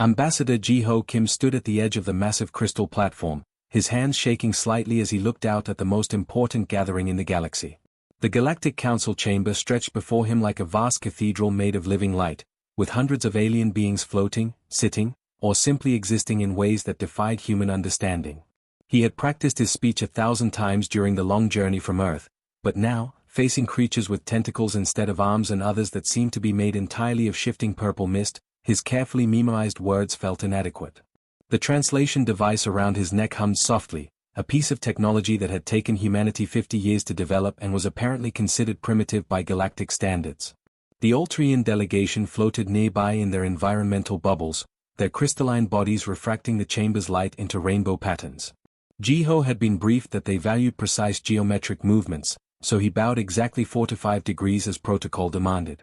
Ambassador Ji-ho Kim stood at the edge of the massive crystal platform, his hands shaking slightly as he looked out at the most important gathering in the galaxy. The Galactic Council chamber stretched before him like a vast cathedral made of living light, with hundreds of alien beings floating, sitting, or simply existing in ways that defied human understanding. He had practiced his speech 1,000 times during the long journey from Earth, but now, facing creatures with tentacles instead of arms and others that seemed to be made entirely of shifting purple mist, his carefully memorized words felt inadequate. The translation device around his neck hummed softly, a piece of technology that had taken humanity 50 years to develop and was apparently considered primitive by galactic standards. The Altrian delegation floated nearby in their environmental bubbles, their crystalline bodies refracting the chamber's light into rainbow patterns. Ji-ho had been briefed that they valued precise geometric movements, so he bowed exactly 4 to 5 degrees as protocol demanded.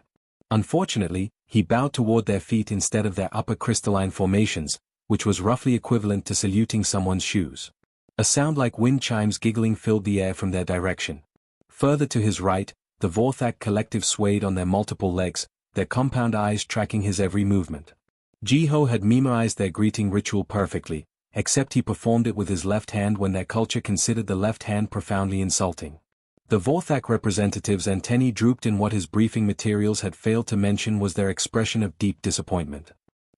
Unfortunately, he bowed toward their feet instead of their upper crystalline formations, which was roughly equivalent to saluting someone's shoes. A sound like wind chimes giggling filled the air from their direction. Further to his right, the Vorthak collective swayed on their multiple legs, their compound eyes tracking his every movement. Ji-ho had memorized their greeting ritual perfectly, except he performed it with his left hand when their culture considered the left hand profoundly insulting. The Vorthak representatives' antennae drooped in what his briefing materials had failed to mention was their expression of deep disappointment.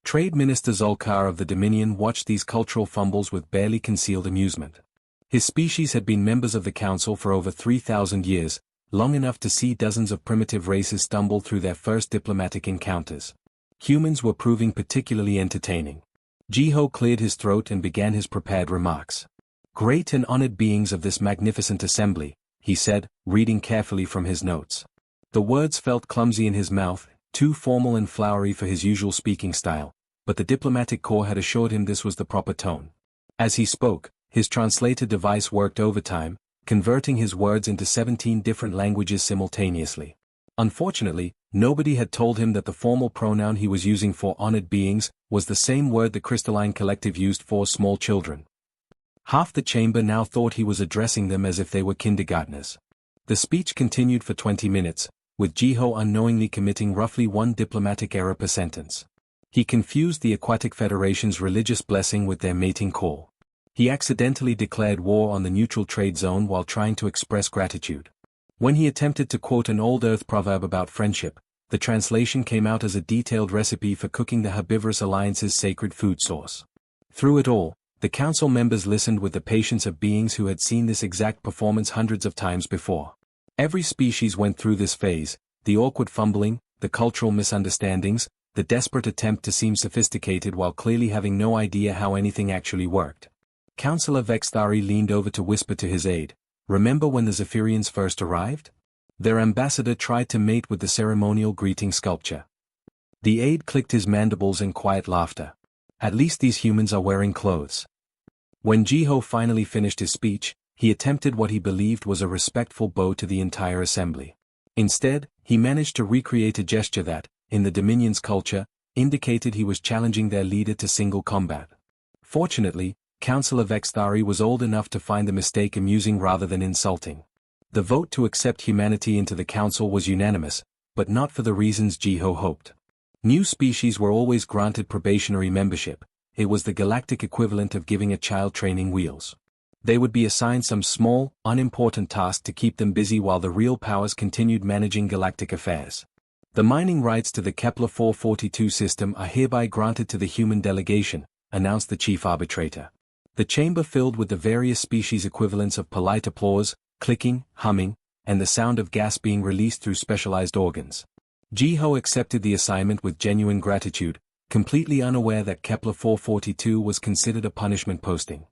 Trade Minister Zolkar of the Dominion watched these cultural fumbles with barely concealed amusement. His species had been members of the Council for over 3,000 years, long enough to see dozens of primitive races stumble through their first diplomatic encounters. Humans were proving particularly entertaining. Ji-ho cleared his throat and began his prepared remarks. "Great and honored beings of this magnificent assembly," he said, reading carefully from his notes. The words felt clumsy in his mouth, too formal and flowery for his usual speaking style, but the diplomatic corps had assured him this was the proper tone. As he spoke, his translator device worked overtime, converting his words into 17 different languages simultaneously. Unfortunately, nobody had told him that the formal pronoun he was using for honored beings was the same word the crystalline collective used for small children. Half the chamber now thought he was addressing them as if they were kindergartners. The speech continued for 20 minutes, with Ji-ho unknowingly committing roughly 1 diplomatic error per sentence. He confused the Aquatic Federation's religious blessing with their mating call. He accidentally declared war on the neutral trade zone while trying to express gratitude. When he attempted to quote an old Earth proverb about friendship, the translation came out as a detailed recipe for cooking the Herbivorous Alliance's sacred food source. Through it all, the council members listened with the patience of beings who had seen this exact performance hundreds of times before. Every species went through this phase, the awkward fumbling, the cultural misunderstandings, the desperate attempt to seem sophisticated while clearly having no idea how anything actually worked. Councillor Vexthari leaned over to whisper to his aide, "Remember when the Zephyrians first arrived?" Their ambassador tried to mate with the ceremonial greeting sculpture. The aide clicked his mandibles in quiet laughter. "At least these humans are wearing clothes." When Ji-ho finally finished his speech, he attempted what he believed was a respectful bow to the entire assembly. Instead, he managed to recreate a gesture that, in the Dominion's culture, indicated he was challenging their leader to single combat. Fortunately, Councillor Vexthari was old enough to find the mistake amusing rather than insulting. The vote to accept humanity into the Council was unanimous, but not for the reasons Ji-ho hoped. New species were always granted probationary membership. It was the galactic equivalent of giving a child training wheels. They would be assigned some small, unimportant task to keep them busy while the real powers continued managing galactic affairs. "The mining rights to the Kepler 442 system are hereby granted to the human delegation," announced the chief arbitrator. The chamber filled with the various species equivalents of polite applause, clicking, humming, and the sound of gas being released through specialized organs. Ji-ho accepted the assignment with genuine gratitude, completely unaware that Kepler 442 was considered a punishment posting.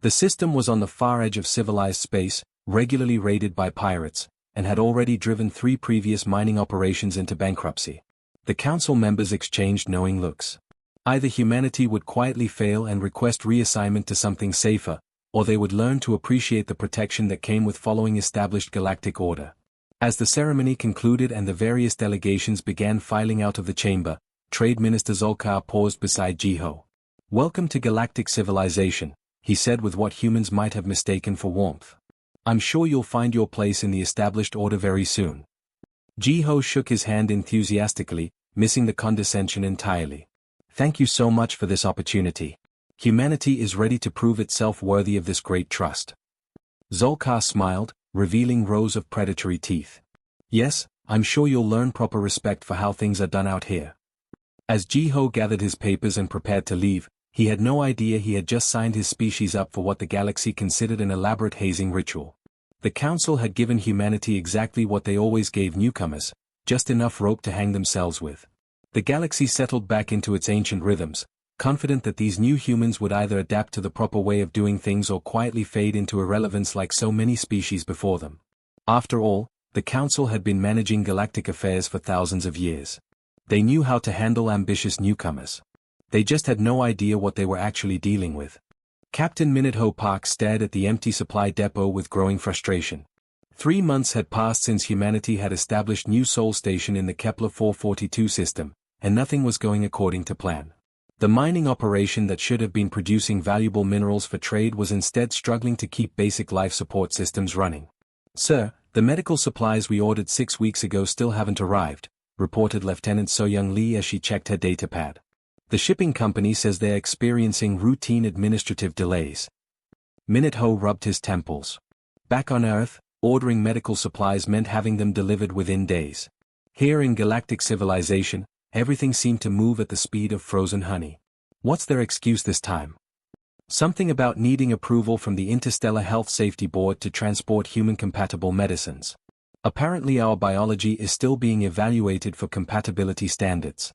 The system was on the far edge of civilized space, regularly raided by pirates, and had already driven 3 previous mining operations into bankruptcy. The council members exchanged knowing looks. Either humanity would quietly fail and request reassignment to something safer, or they would learn to appreciate the protection that came with following established galactic order. As the ceremony concluded and the various delegations began filing out of the chamber, Trade Minister Zolkar paused beside Ji-ho. "Welcome to galactic civilization," he said with what humans might have mistaken for warmth. "I'm sure you'll find your place in the established order very soon." Ji-ho shook his hand enthusiastically, missing the condescension entirely. Thank you so much for this opportunity. Humanity is ready to prove itself worthy of this great trust. Zolkar smiled, revealing rows of predatory teeth. Yes, I'm sure you'll learn proper respect for how things are done out here. As Jiho gathered his papers and prepared to leave, he had no idea he had just signed his species up for what the galaxy considered an elaborate hazing ritual. The Council had given humanity exactly what they always gave newcomers, just enough rope to hang themselves with. The galaxy settled back into its ancient rhythms, confident that these new humans would either adapt to the proper way of doing things or quietly fade into irrelevance like so many species before them. After all, the Council had been managing galactic affairs for thousands of years. They knew how to handle ambitious newcomers. They just had no idea what they were actually dealing with. Captain Minute Park stared at the empty supply depot with growing frustration. 3 months had passed since humanity had established new Sol Station in the Kepler 442 system, and nothing was going according to plan. The mining operation that should have been producing valuable minerals for trade was instead struggling to keep basic life support systems running. "Sir, the medical supplies we ordered 6 weeks ago still haven't arrived," reported Lieutenant So-Young Lee as she checked her datapad. "The shipping company says they're experiencing routine administrative delays." Minute-Ho rubbed his temples. Back on Earth, ordering medical supplies meant having them delivered within days. Here in galactic civilization, everything seemed to move at the speed of frozen honey. What's their excuse this time? Something about needing approval from the Interstellar Health Safety Board to transport human-compatible medicines. Apparently our biology is still being evaluated for compatibility standards.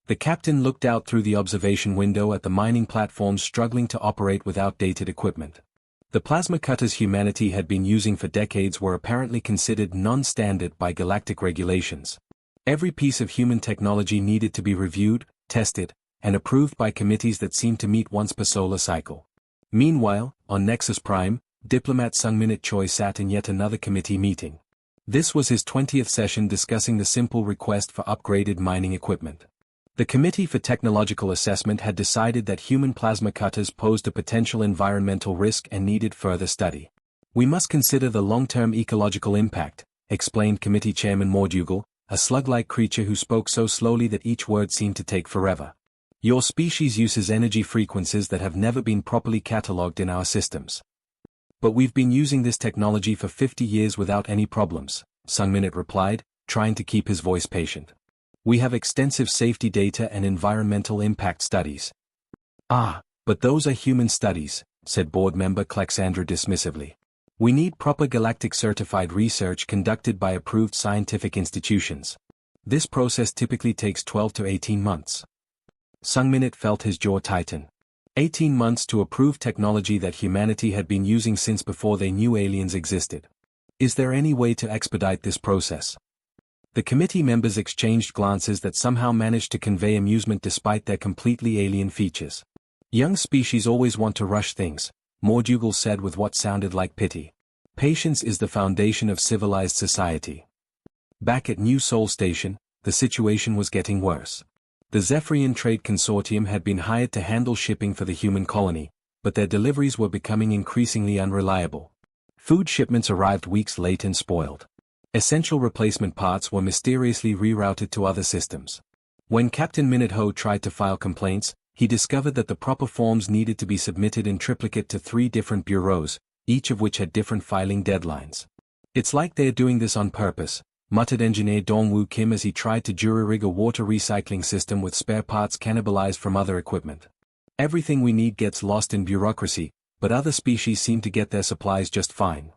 The captain looked out through the observation window at the mining platforms struggling to operate with outdated equipment. The plasma cutters humanity had been using for decades were apparently considered non-standard by galactic regulations. Every piece of human technology needed to be reviewed, tested, and approved by committees that seemed to meet once per solar cycle. Meanwhile, on Nexus Prime, diplomat Sung-Minute Choi sat in yet another committee meeting. This was his 20th session discussing the simple request for upgraded mining equipment. The Committee for Technological Assessment had decided that human plasma cutters posed a potential environmental risk and needed further study. "We must consider the long-term ecological impact," explained Committee Chairman Mordugal, a slug-like creature who spoke so slowly that each word seemed to take forever. "Your species uses energy frequencies that have never been properly catalogued in our systems." "But we've been using this technology for 50 years without any problems," Sung-Minute replied, trying to keep his voice patient. "We have extensive safety data and environmental impact studies." "Ah, but those are human studies," said board member Klexandra dismissively. "We need proper galactic certified research conducted by approved scientific institutions. This process typically takes 12 to 18 months. Sung-Minute felt his jaw tighten. 18 months to approve technology that humanity had been using since before they knew aliens existed. Is there any way to expedite this process? The committee members exchanged glances that somehow managed to convey amusement despite their completely alien features. Young species always want to rush things, Mordugal said with what sounded like pity. Patience is the foundation of civilized society. Back at New Sol Station, the situation was getting worse. The Zephyrian Trade Consortium had been hired to handle shipping for the human colony, but their deliveries were becoming increasingly unreliable. Food shipments arrived weeks late and spoiled. Essential replacement parts were mysteriously rerouted to other systems. When Captain Minute tried to file complaints, he discovered that the proper forms needed to be submitted in triplicate to 3 different bureaus, each of which had different filing deadlines. "It's like they're doing this on purpose," muttered engineer Dongwoo Kim as he tried to jury-rig a water recycling system with spare parts cannibalized from other equipment. "Everything we need gets lost in bureaucracy, but other species seem to get their supplies just fine."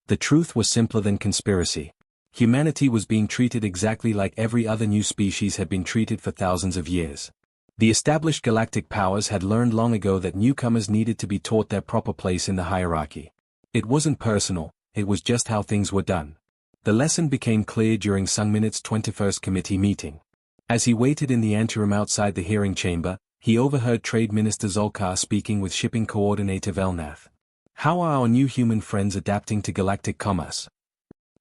The truth was simpler than conspiracy. Humanity was being treated exactly like every other new species had been treated for thousands of years. The established galactic powers had learned long ago that newcomers needed to be taught their proper place in the hierarchy. It wasn't personal, it was just how things were done. The lesson became clear during Sung-Minute's 21st committee meeting. As he waited in the anteroom outside the hearing chamber, he overheard Trade Minister Zolkar speaking with Shipping Coordinator Velnath. "How are our new human friends adapting to galactic commerce?"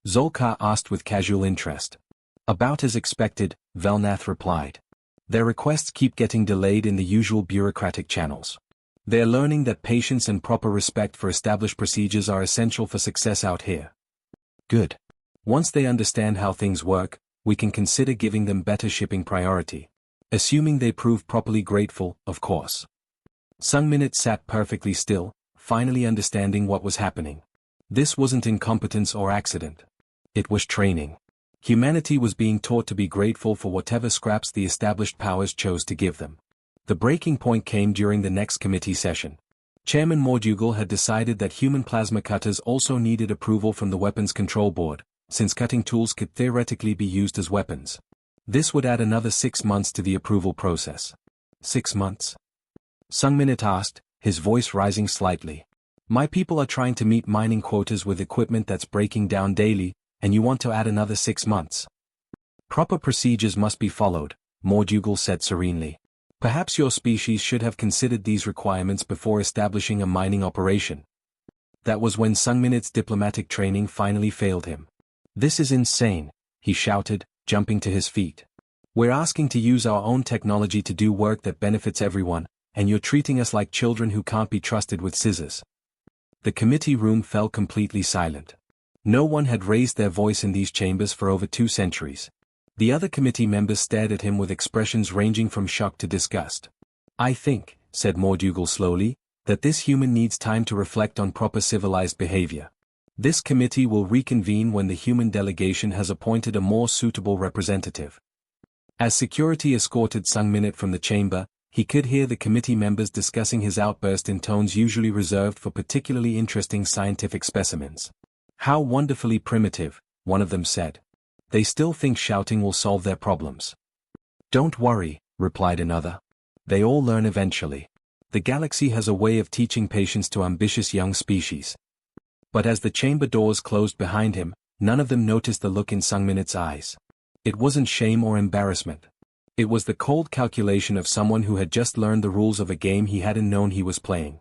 Zolkar asked with casual interest. "About as expected," Velnath replied. "Their requests keep getting delayed in the usual bureaucratic channels. They're learning that patience and proper respect for established procedures are essential for success out here." "Good. Once they understand how things work, we can consider giving them better shipping priority." Assuming they prove properly grateful, of course. Sung Minute sat perfectly still, finally understanding what was happening. This wasn't incompetence or accident. It was training. Humanity was being taught to be grateful for whatever scraps the established powers chose to give them. The breaking point came during the next committee session. Chairman Mordugal had decided that human plasma cutters also needed approval from the Weapons Control Board, since cutting tools could theoretically be used as weapons. This would add another 6 months to the approval process. 6 months? Sung Minute asked, his voice rising slightly. My people are trying to meet mining quotas with equipment that's breaking down daily, and you want to add another 6 months? Proper procedures must be followed, Mordugal said serenely. Perhaps your species should have considered these requirements before establishing a mining operation. That was when Sung Minute's diplomatic training finally failed him. This is insane, he shouted, jumping to his feet. We're asking to use our own technology to do work that benefits everyone, and you're treating us like children who can't be trusted with scissors. The committee room fell completely silent. No one had raised their voice in these chambers for over 2 centuries. The other committee members stared at him with expressions ranging from shock to disgust. I think, said Mordugal slowly, that this human needs time to reflect on proper civilized behavior. This committee will reconvene when the human delegation has appointed a more suitable representative. As security escorted Sung Minute from the chamber, he could hear the committee members discussing his outburst in tones usually reserved for particularly interesting scientific specimens. How wonderfully primitive, one of them said. They still think shouting will solve their problems. Don't worry, replied another. They all learn eventually. The galaxy has a way of teaching patience to ambitious young species. But as the chamber doors closed behind him, none of them noticed the look in Sung Minute's eyes. It wasn't shame or embarrassment. It was the cold calculation of someone who had just learned the rules of a game he hadn't known he was playing.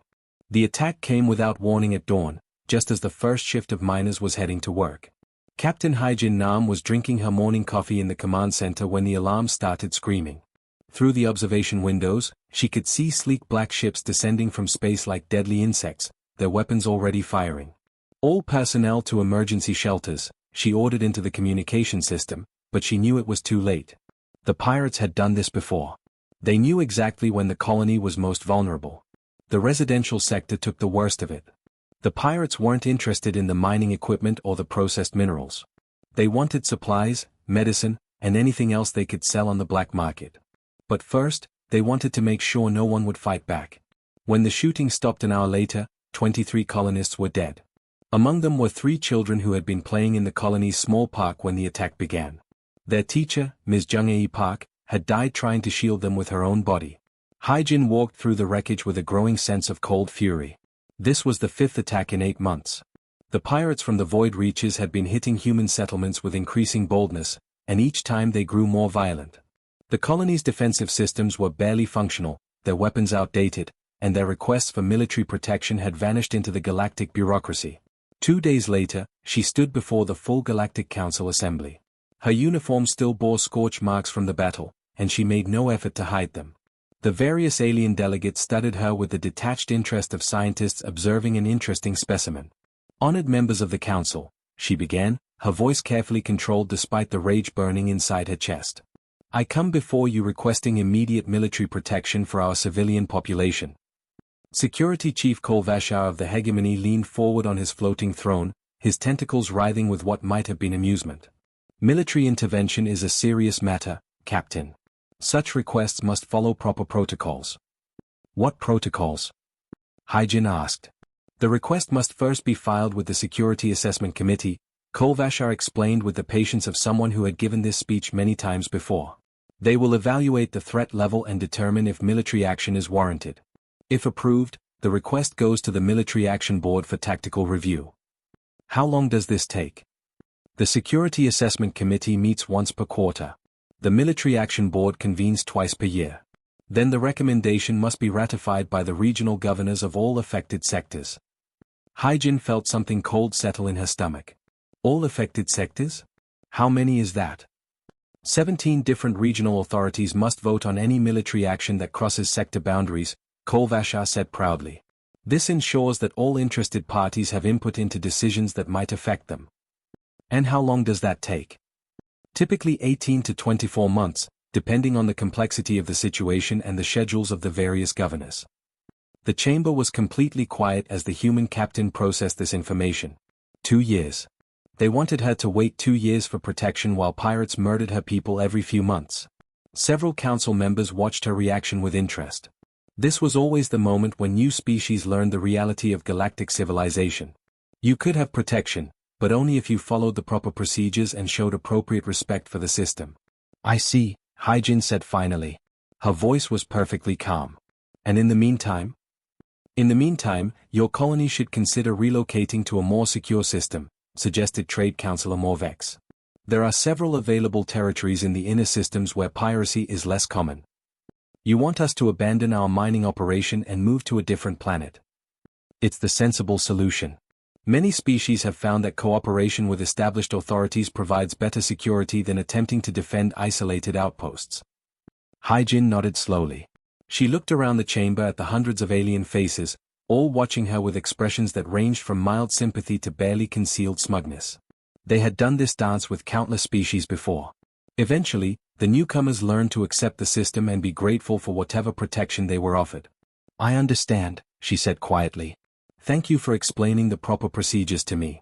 The attack came without warning at dawn, just as the first shift of miners was heading to work. Captain Haijin Nam was drinking her morning coffee in the command center when the alarm started screaming. Through the observation windows, she could see sleek black ships descending from space like deadly insects, their weapons already firing. All personnel to emergency shelters, she ordered into the communication system, but she knew it was too late. The pirates had done this before. They knew exactly when the colony was most vulnerable. The residential sector took the worst of it. The pirates weren't interested in the mining equipment or the processed minerals. They wanted supplies, medicine, and anything else they could sell on the black market. But first, they wanted to make sure no one would fight back. When the shooting stopped an hour later, 23 colonists were dead. Among them were 3 children who had been playing in the colony's small park when the attack began. Their teacher, Ms. Jung-ae Park, had died trying to shield them with her own body. Haijin walked through the wreckage with a growing sense of cold fury. This was the 5th attack in 8 months. The pirates from the Void Reaches had been hitting human settlements with increasing boldness, and each time they grew more violent. The colony's defensive systems were barely functional, their weapons outdated, and their requests for military protection had vanished into the galactic bureaucracy. 2 days later, she stood before the full Galactic Council assembly. Her uniform still bore scorch marks from the battle, and she made no effort to hide them. The various alien delegates studied her with the detached interest of scientists observing an interesting specimen. Honored members of the council, she began, her voice carefully controlled despite the rage burning inside her chest. I come before you requesting immediate military protection for our civilian population. Security Chief Kolvashar of the Hegemony leaned forward on his floating throne, his tentacles writhing with what might have been amusement. Military intervention is a serious matter, Captain. Such requests must follow proper protocols. What protocols? Haijin asked. The request must first be filed with the Security Assessment Committee, Kolvashar explained with the patience of someone who had given this speech many times before. They will evaluate the threat level and determine if military action is warranted. If approved, the request goes to the Military Action Board for tactical review. How long does this take? The Security Assessment Committee meets once per quarter. The Military Action Board convenes twice per year. Then the recommendation must be ratified by the regional governors of all affected sectors. Haijin felt something cold settle in her stomach. All affected sectors? How many is that? 17 different regional authorities must vote on any military action that crosses sector boundaries, Kolvashar said proudly. This ensures that all interested parties have input into decisions that might affect them. And how long does that take? Typically 18 to 24 months, depending on the complexity of the situation and the schedules of the various governors. The chamber was completely quiet as the human captain processed this information. 2 years. They wanted her to wait 2 years for protection while pirates murdered her people every few months. Several council members watched her reaction with interest. This was always the moment when new species learned the reality of galactic civilization. You could have protection, but only if you followed the proper procedures and showed appropriate respect for the system. I see, Hyjin said finally. Her voice was perfectly calm. And in the meantime? In the meantime, your colony should consider relocating to a more secure system, suggested Trade Councillor Morvex. There are several available territories in the inner systems where piracy is less common. You want us to abandon our mining operation and move to a different planet. It's the sensible solution. Many species have found that cooperation with established authorities provides better security than attempting to defend isolated outposts. Hyjin nodded slowly. She looked around the chamber at the hundreds of alien faces, all watching her with expressions that ranged from mild sympathy to barely concealed smugness. They had done this dance with countless species before. Eventually, the newcomers learned to accept the system and be grateful for whatever protection they were offered. I understand, she said quietly. Thank you for explaining the proper procedures to me.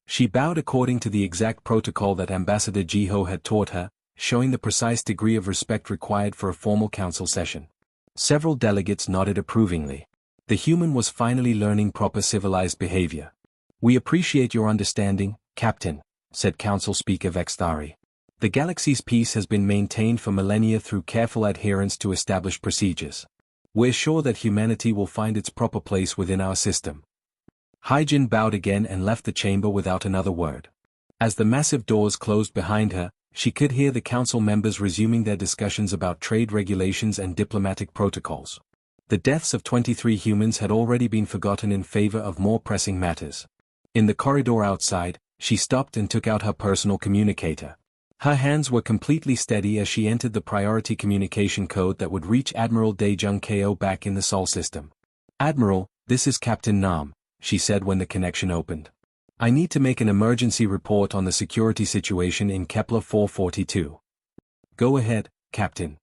She bowed according to the exact protocol that Ambassador Jiho had taught her, showing the precise degree of respect required for a formal council session. Several delegates nodded approvingly. The human was finally learning proper civilized behavior. We appreciate your understanding, Captain, said Council Speaker Vexthari. The galaxy's peace has been maintained for millennia through careful adherence to established procedures. We're sure that humanity will find its proper place within our system. Hyjin bowed again and left the chamber without another word. As the massive doors closed behind her, she could hear the council members resuming their discussions about trade regulations and diplomatic protocols. The deaths of 23 humans had already been forgotten in favor of more pressing matters. In the corridor outside, she stopped and took out her personal communicator. Her hands were completely steady as she entered the priority communication code that would reach Admiral Daejung Ko back in the Sol system. Admiral, this is Captain Nam, she said when the connection opened. I need to make an emergency report on the security situation in Kepler 442. Go ahead, Captain.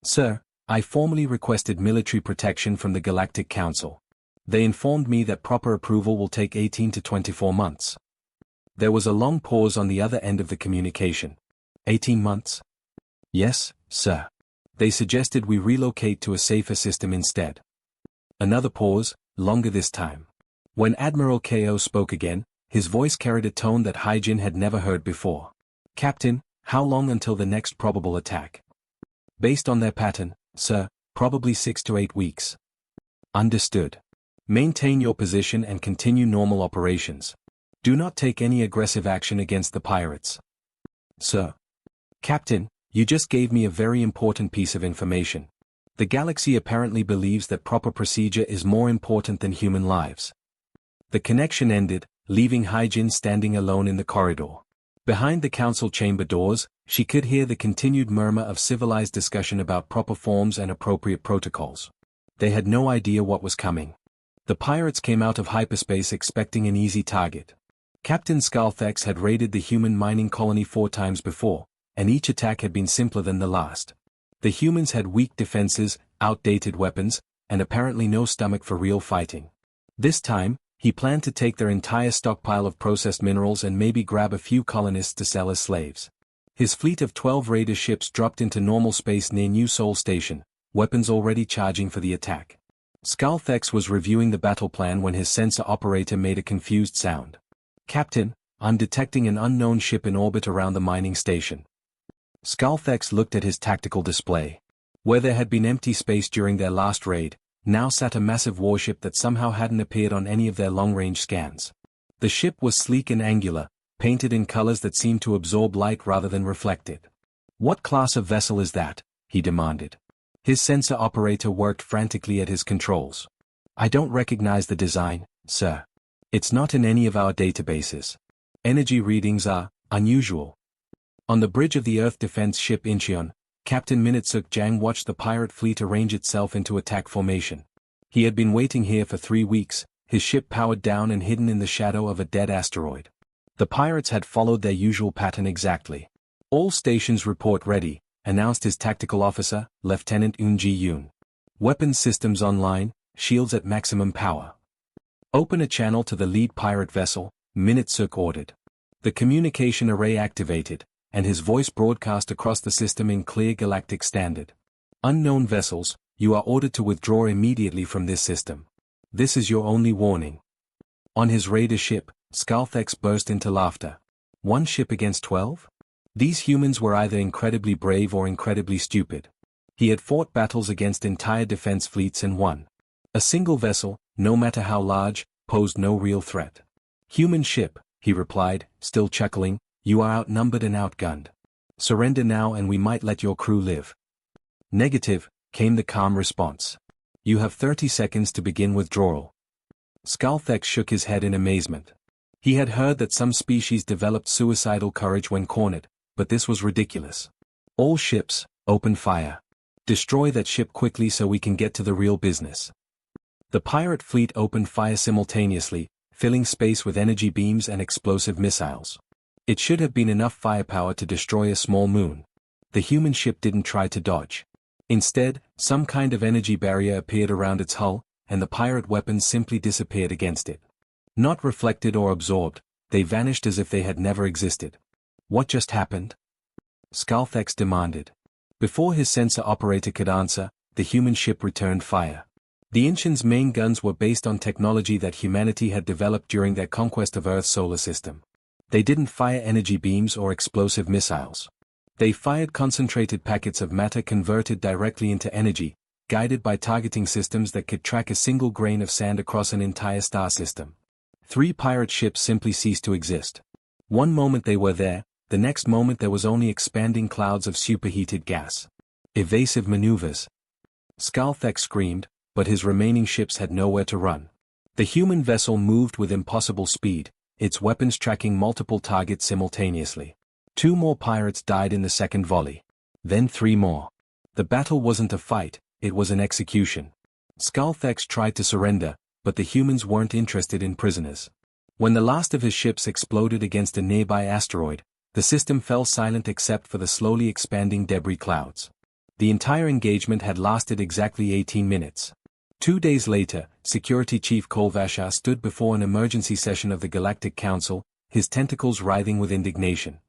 Sir, I formally requested military protection from the Galactic Council. They informed me that proper approval will take 18 to 24 months. There was a long pause on the other end of the communication. 18 months? Yes, sir. They suggested we relocate to a safer system instead. Another pause, longer this time. When Admiral Ko spoke again, his voice carried a tone that Hyjin had never heard before. Captain, how long until the next probable attack? Based on their pattern, sir, probably 6 to 8 weeks. Understood. Maintain your position and continue normal operations. Do not take any aggressive action against the pirates. Sir. Captain, you just gave me a very important piece of information. The galaxy apparently believes that proper procedure is more important than human lives. The connection ended, leaving Hyjin standing alone in the corridor. Behind the council chamber doors, she could hear the continued murmur of civilized discussion about proper forms and appropriate protocols. They had no idea what was coming. The pirates came out of hyperspace expecting an easy target. Captain Skalthex had raided the human mining colony 4 times before, and each attack had been simpler than the last. The humans had weak defenses, outdated weapons, and apparently no stomach for real fighting. This time, he planned to take their entire stockpile of processed minerals and maybe grab a few colonists to sell as slaves. His fleet of 12 raider ships dropped into normal space near New Sol Station, weapons already charging for the attack. Skalthex was reviewing the battle plan when his sensor operator made a confused sound. Captain, I'm detecting an unknown ship in orbit around the mining station. Skalthex looked at his tactical display. Where there had been empty space during their last raid, now sat a massive warship that somehow hadn't appeared on any of their long-range scans. The ship was sleek and angular, painted in colors that seemed to absorb light rather than reflect it. What class of vessel is that? He demanded. His sensor operator worked frantically at his controls. I don't recognize the design, sir. It's not in any of our databases. Energy readings are unusual. On the bridge of the Earth defense ship Incheon, Captain Minitsuk Jang watched the pirate fleet arrange itself into attack formation. He had been waiting here for 3 weeks, his ship powered down and hidden in the shadow of a dead asteroid. The pirates had followed their usual pattern exactly. All stations report ready, announced his tactical officer, Lieutenant Eun Ji-yoon. Weapons systems online, shields at maximum power. Open a channel to the lead pirate vessel, Minute-suk ordered. The communication array activated, and his voice broadcast across the system in clear galactic standard. Unknown vessels, you are ordered to withdraw immediately from this system. This is your only warning. On his raider ship, Skalthex burst into laughter. One ship against 12? These humans were either incredibly brave or incredibly stupid. He had fought battles against entire defense fleets and won. A single vessel, no matter how large, posed no real threat. Human ship, he replied, still chuckling, you are outnumbered and outgunned. Surrender now and we might let your crew live. Negative, came the calm response. You have 30 seconds to begin withdrawal. Skalthex shook his head in amazement. He had heard that some species developed suicidal courage when cornered, but this was ridiculous. All ships, open fire. Destroy that ship quickly so we can get to the real business. The pirate fleet opened fire simultaneously, filling space with energy beams and explosive missiles. It should have been enough firepower to destroy a small moon. The human ship didn't try to dodge. Instead, some kind of energy barrier appeared around its hull, and the pirate weapons simply disappeared against it. Not reflected or absorbed, they vanished as if they had never existed. What just happened? Skalthex demanded. Before his sensor operator could answer, the human ship returned fire. The Ancients' main guns were based on technology that humanity had developed during their conquest of Earth's solar system. They didn't fire energy beams or explosive missiles. They fired concentrated packets of matter converted directly into energy, guided by targeting systems that could track a single grain of sand across an entire star system. 3 pirate ships simply ceased to exist. One moment they were there, the next moment there was only expanding clouds of superheated gas. Evasive maneuvers. Skalthex screamed, but his remaining ships had nowhere to run. The human vessel moved with impossible speed, its weapons tracking multiple targets simultaneously. 2 more pirates died in the second volley. Then 3 more. The battle wasn't a fight, it was an execution. Skalthex tried to surrender, but the humans weren't interested in prisoners. When the last of his ships exploded against a nearby asteroid, the system fell silent except for the slowly expanding debris clouds. The entire engagement had lasted exactly 18 minutes. 2 days later, Security Chief Kolvashar stood before an emergency session of the Galactic Council, his tentacles writhing with indignation.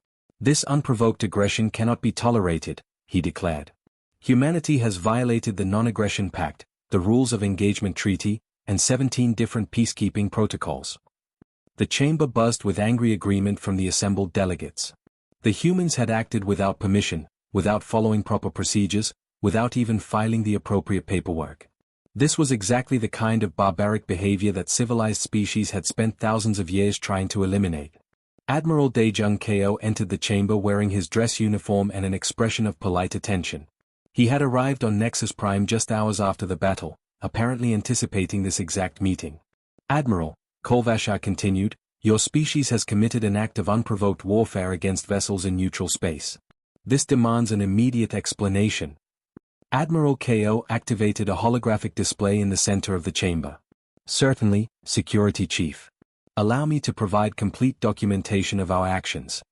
This unprovoked aggression cannot be tolerated, he declared. Humanity has violated the Non-Aggression Pact, the Rules of Engagement Treaty, and 17 different peacekeeping protocols. The chamber buzzed with angry agreement from the assembled delegates. The humans had acted without permission, without following proper procedures, without even filing the appropriate paperwork. This was exactly the kind of barbaric behavior that civilized species had spent thousands of years trying to eliminate. Admiral Daejung Ko entered the chamber wearing his dress uniform and an expression of polite attention. He had arrived on Nexus Prime just hours after the battle, apparently anticipating this exact meeting. Admiral, Kolvashar continued, your species has committed an act of unprovoked warfare against vessels in neutral space. This demands an immediate explanation. Admiral Ko activated a holographic display in the center of the chamber. Certainly, Security Chief. Allow me to provide complete documentation of our actions.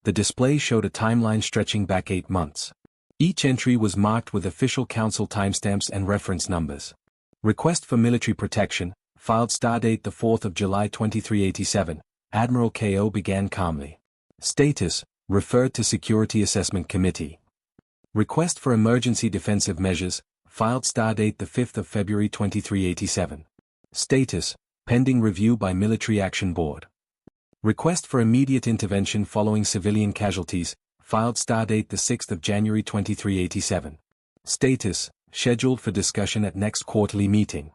The display showed a timeline stretching back 8 months. Each entry was marked with official council timestamps and reference numbers. Request for military protection, filed stardate 4 July 2387, Admiral Ko began calmly. Status, referred to Security Assessment Committee. Request for emergency defensive measures, filed stardate 5 February 2387. Status, pending review by Military Action Board. Request for immediate intervention following civilian casualties, filed stardate 6 January 2387. Status, scheduled for discussion at next quarterly meeting.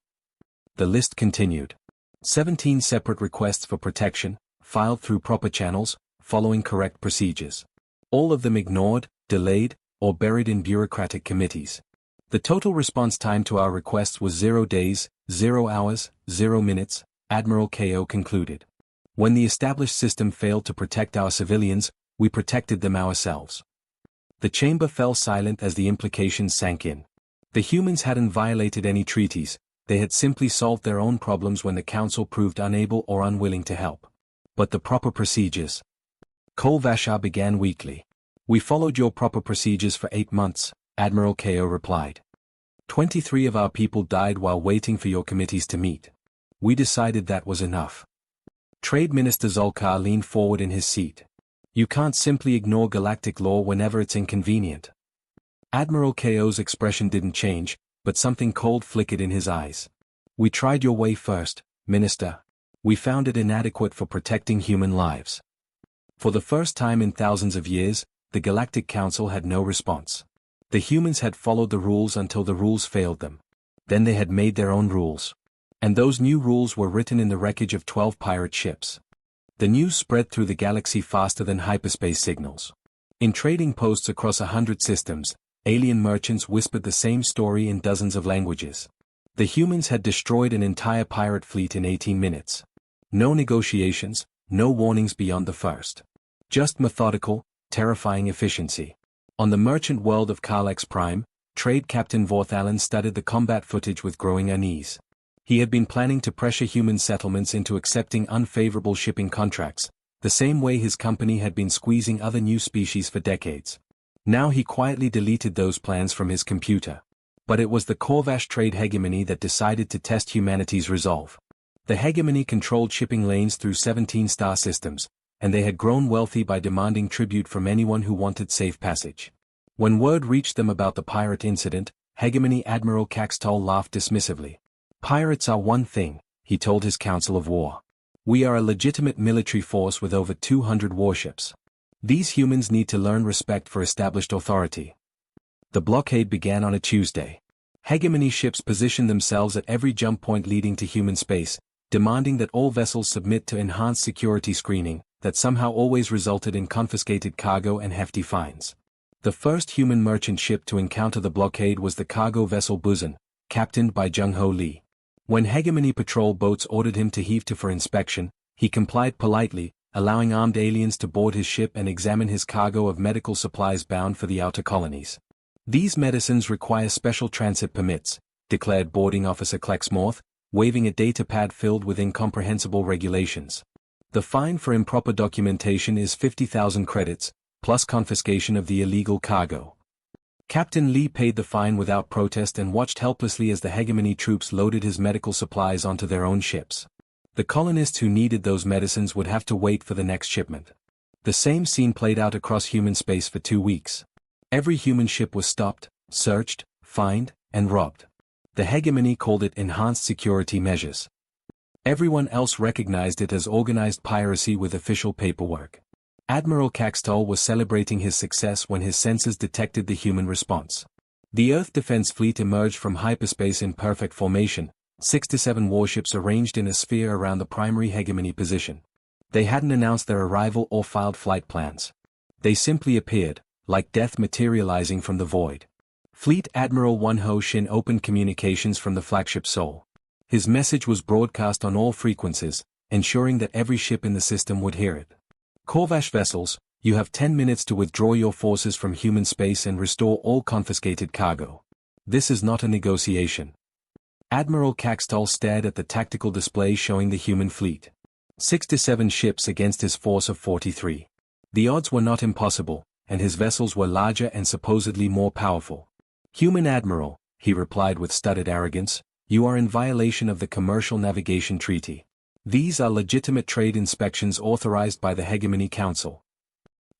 The list continued. 17 separate requests for protection, filed through proper channels, following correct procedures. All of them ignored, delayed, or buried in bureaucratic committees. The total response time to our requests was 0 days, 0 hours, 0 minutes, Admiral Ko concluded. When the established system failed to protect our civilians, we protected them ourselves. The chamber fell silent as the implications sank in. The humans hadn't violated any treaties, they had simply solved their own problems when the council proved unable or unwilling to help. But the proper procedures. Kolvashar began weakly. We followed your proper procedures for 8 months, Admiral Ko replied. 23 of our people died while waiting for your committees to meet. We decided that was enough. Trade Minister Zolkar leaned forward in his seat. You can't simply ignore galactic law whenever it's inconvenient. Admiral Ko's expression didn't change, but something cold flickered in his eyes. We tried your way first, Minister. We found it inadequate for protecting human lives. For the first time in thousands of years, the Galactic Council had no response. The humans had followed the rules until the rules failed them. Then they had made their own rules. And those new rules were written in the wreckage of 12 pirate ships. The news spread through the galaxy faster than hyperspace signals. In trading posts across 100 systems, alien merchants whispered the same story in dozens of languages. The humans had destroyed an entire pirate fleet in 18 minutes. No negotiations, no warnings beyond the first. Just methodical, terrifying efficiency. On the merchant world of Carlex Prime, Trade Captain Vorthalin studied the combat footage with growing unease. He had been planning to pressure human settlements into accepting unfavorable shipping contracts, the same way his company had been squeezing other new species for decades. Now he quietly deleted those plans from his computer. But it was the Corvash trade hegemony that decided to test humanity's resolve. The hegemony controlled shipping lanes through 17 star systems, and they had grown wealthy by demanding tribute from anyone who wanted safe passage. When word reached them about the pirate incident, Hegemony Admiral Caxtol laughed dismissively. Pirates are one thing, he told his Council of War. We are a legitimate military force with over 200 warships. These humans need to learn respect for established authority. The blockade began on a Tuesday. Hegemony ships positioned themselves at every jump point leading to human space, demanding that all vessels submit to enhanced security screening, that somehow always resulted in confiscated cargo and hefty fines. The first human merchant ship to encounter the blockade was the cargo vessel Busan, captained by Jung-Ho Lee. When Hegemony patrol boats ordered him to heave to for inspection, he complied politely, allowing armed aliens to board his ship and examine his cargo of medical supplies bound for the outer colonies. These medicines require special transit permits, declared boarding officer Klexmorth, waving a data pad filled with incomprehensible regulations. The fine for improper documentation is 50,000 credits, plus confiscation of the illegal cargo. Captain Lee paid the fine without protest and watched helplessly as the Hegemony troops loaded his medical supplies onto their own ships. The colonists who needed those medicines would have to wait for the next shipment. The same scene played out across human space for 2 weeks. Every human ship was stopped, searched, fined, and robbed. The Hegemony called it enhanced security measures. Everyone else recognized it as organized piracy with official paperwork. Admiral Caxtol was celebrating his success when his sensors detected the human response. The Earth Defense Fleet emerged from hyperspace in perfect formation, 6 to 7 warships arranged in a sphere around the primary Hegemony position. They hadn't announced their arrival or filed flight plans. They simply appeared, like death materializing from the void. Fleet Admiral Won-Ho Shin opened communications from the flagship Seoul. His message was broadcast on all frequencies, ensuring that every ship in the system would hear it. Corvash vessels, you have 10 minutes to withdraw your forces from human space and restore all confiscated cargo. This is not a negotiation. Admiral Caxtol stared at the tactical display showing the human fleet. 6 to 7 ships against his force of 43. The odds were not impossible, and his vessels were larger and supposedly more powerful. Human Admiral, he replied with studied arrogance, you are in violation of the Commercial Navigation Treaty. These are legitimate trade inspections authorized by the Hegemony Council.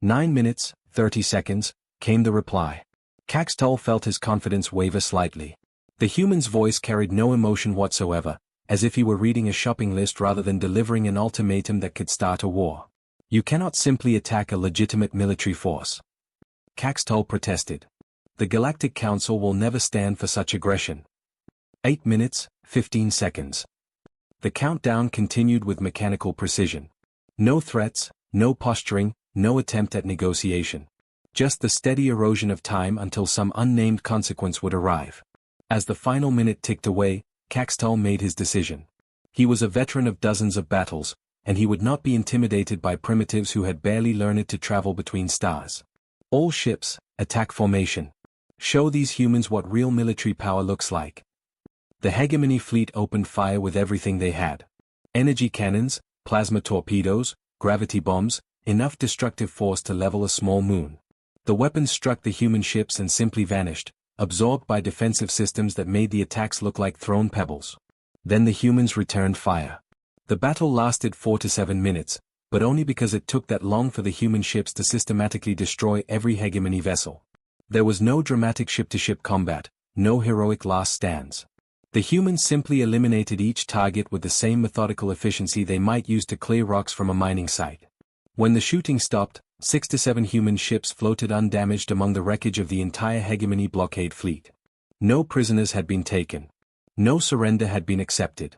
9 minutes, 30 seconds, came the reply. Caxtol felt his confidence waver slightly. The human's voice carried no emotion whatsoever, as if he were reading a shopping list rather than delivering an ultimatum that could start a war. You cannot simply attack a legitimate military force. Caxtol protested. The Galactic Council will never stand for such aggression. 8 minutes, 15 seconds. The countdown continued with mechanical precision. No threats, no posturing, no attempt at negotiation. Just the steady erosion of time until some unnamed consequence would arrive. As the final minute ticked away, Caxtol made his decision. He was a veteran of dozens of battles, and he would not be intimidated by primitives who had barely learned to travel between stars. All ships, attack formation. Show these humans what real military power looks like. The Hegemony fleet opened fire with everything they had. Energy cannons, plasma torpedoes, gravity bombs, enough destructive force to level a small moon. The weapons struck the human ships and simply vanished, absorbed by defensive systems that made the attacks look like thrown pebbles. Then the humans returned fire. The battle lasted 4 to 7 minutes, but only because it took that long for the human ships to systematically destroy every hegemony vessel. There was no dramatic ship-to-ship combat, no heroic last stands. The humans simply eliminated each target with the same methodical efficiency they might use to clear rocks from a mining site. When the shooting stopped, 6 to 7 human ships floated undamaged among the wreckage of the entire hegemony blockade fleet. No prisoners had been taken. No surrender had been accepted.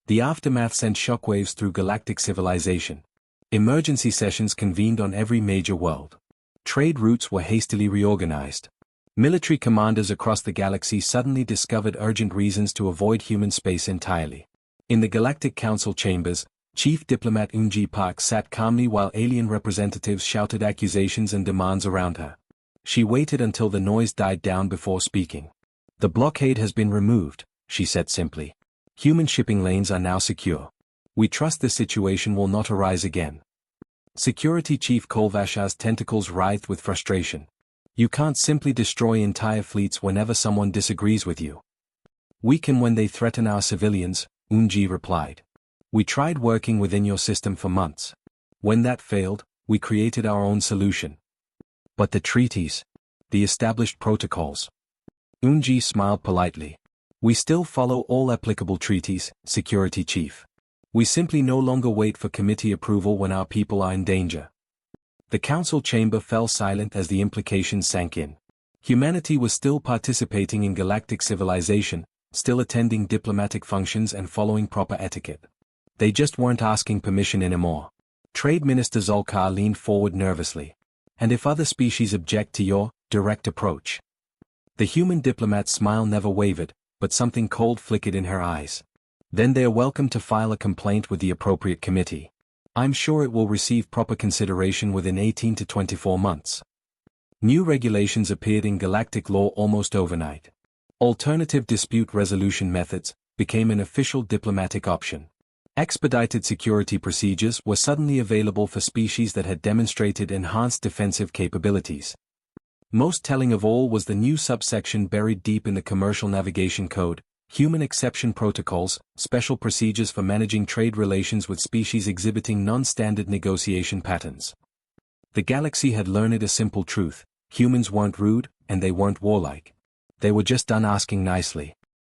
The aftermath sent shockwaves through galactic civilization. Emergency sessions convened on every major world. Trade routes were hastily reorganized. Military commanders across the galaxy suddenly discovered urgent reasons to avoid human space entirely. In the Galactic Council chambers, Chief Diplomat Unji Park sat calmly while alien representatives shouted accusations and demands around her. She waited until the noise died down before speaking. "The blockade has been removed," she said simply. "Human shipping lanes are now secure. We trust this situation will not arise again." Security Chief Kolvasha's tentacles writhed with frustration. "You can't simply destroy entire fleets whenever someone disagrees with you." "We can when they threaten our civilians," Unji replied. "We tried working within your system for months. When that failed, we created our own solution." "But the treaties? The established protocols?" Unji smiled politely. "We still follow all applicable treaties, Security Chief. We simply no longer wait for committee approval when our people are in danger." The council chamber fell silent as the implications sank in. Humanity was still participating in galactic civilization, still attending diplomatic functions and following proper etiquette. They just weren't asking permission anymore. Trade Minister Zolkar leaned forward nervously. "And if other species object to your direct approach?" The human diplomat's smile never wavered, but something cold flickered in her eyes. "Then they are welcome to file a complaint with the appropriate committee. I'm sure it will receive proper consideration within 18 to 24 months." New regulations appeared in galactic law almost overnight. Alternative dispute resolution methods became an official diplomatic option. Expedited security procedures were suddenly available for species that had demonstrated enhanced defensive capabilities. Most telling of all was the new subsection buried deep in the Commercial Navigation Code: Human Exception Protocols, special procedures for managing trade relations with species exhibiting non-standard negotiation patterns. The galaxy had learned a simple truth: humans weren't rude, and they weren't warlike. They were just done asking nicely.